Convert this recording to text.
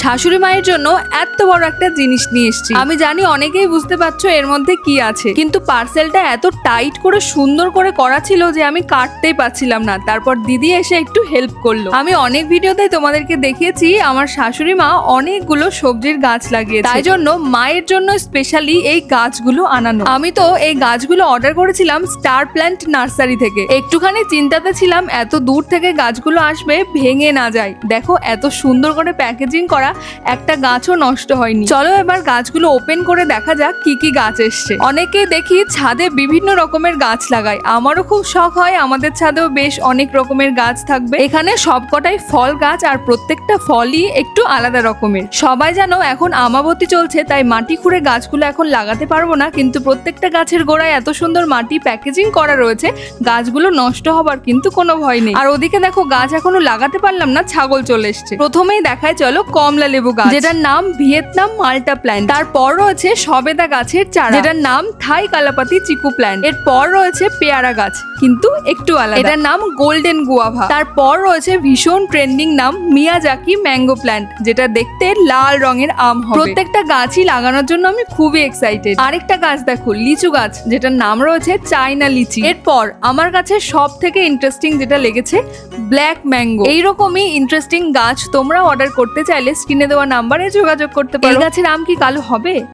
শাশুড়ি মায়ের জন্য এত বড় একটা জিনিস নিয়ে এসেছি। আমি জানি অনেকেই বুঝতে পারছো এর মধ্যে কি আছে, কিন্তু পার্সেলটা এত টাইট করে সুন্দর করে করা ছিল যে আমি কাটতেই পারছিলাম না। তারপর দিদি এসে একটু হেল্প করলো। আমি অনেক ভিডিওতে তোমাদেরকে দেখিয়েছি আমার শাশুড়ি মা অনেকগুলো সবজির গাছ লাগিয়েছে, তাই জন্য মায়ের জন্য স্পেশালি এই গাছগুলো আনানো। আমি তো এই গাছগুলো অর্ডার করেছিলাম স্টার প্ল্যান্ট নার্সারি থেকে। একটুখানি চিন্তাতে ছিলাম এত দূর থেকে গাছগুলো আসবে ভেঙে না যায়। দেখো এত সুন্দর করে প্যাকেজিং করা, একটা গাছও নষ্ট হয়নি। চলো এবার গাছগুলো ওপেন করে দেখা যাক কি কি গাছ এসছে। অনেকে দেখি ছাদে বিভিন্ন রকমের গাছ লাগায়, আমারও খুব শখ হয় আমাদের ছাদেও বেশ অনেক রকমের গাছ থাকবে। এখানে সবকটাই ফল গাছ, আর প্রত্যেকটা ফলই একটু আলাদা রকমের। সবাই জানো এখন আমাবতী চলছে, তাই মাটি খুঁড়ে গাছগুলো এখন লাগাতে পারবো না, কিন্তু প্রত্যেকটা গাছের গোড়ায় এত সুন্দর মাটি প্যাকেজিং করা রয়েছে, গাছগুলো নষ্ট হবার কিন্তু কোনো ভয় নেই। আর ওদিকে দেখো গাছ এখনো লাগাতে পারলাম না, ছাগল চলে এসছে। প্রথমেই দেখায় চলো কমলা লেবু গাছ, যেটার নাম ভিয়েতনাম মাল্টা প্ল্যান্ট। তারপর রয়েছে সবেদা গাছের চারা, যেটার নাম থাই কালাপাতি চিকু প্ল্যান্ট। এরপর রয়েছে পেয়ারা গাছ, কিন্তু একটু আলাদা, এটার নাম গোল্ডেন গুয়াভা। তারপর রয়েছে ভীষণ ট্রেন্ডিং নাম মিয়াজাকি ম্যাঙ্গো প্ল্যান্ট, যেটা দেখতে লাল রঙের আম হবে। প্রত্যেকটা গাছই লাগানোর জন্য আমি খুবই এক্সাইটেড। আরেকটা গাছ দেখো লিচু গাছ, যেটার নাম রয়েছে চাইনা লিচি। এরপর আমার কাছে সব থেকে ইন্টারেস্টিং যেটা লেগেছে ব্ল্যাক ম্যাঙ্গো। এইরকমই ইন্টারেস্টিং গাছ তোমরা অর্ডার করতে চাইলে স্ক্রিনে দেওয়া নাম্বারে যোগাযোগ করতে পারো। এই গাছের আম কি কালো হবে?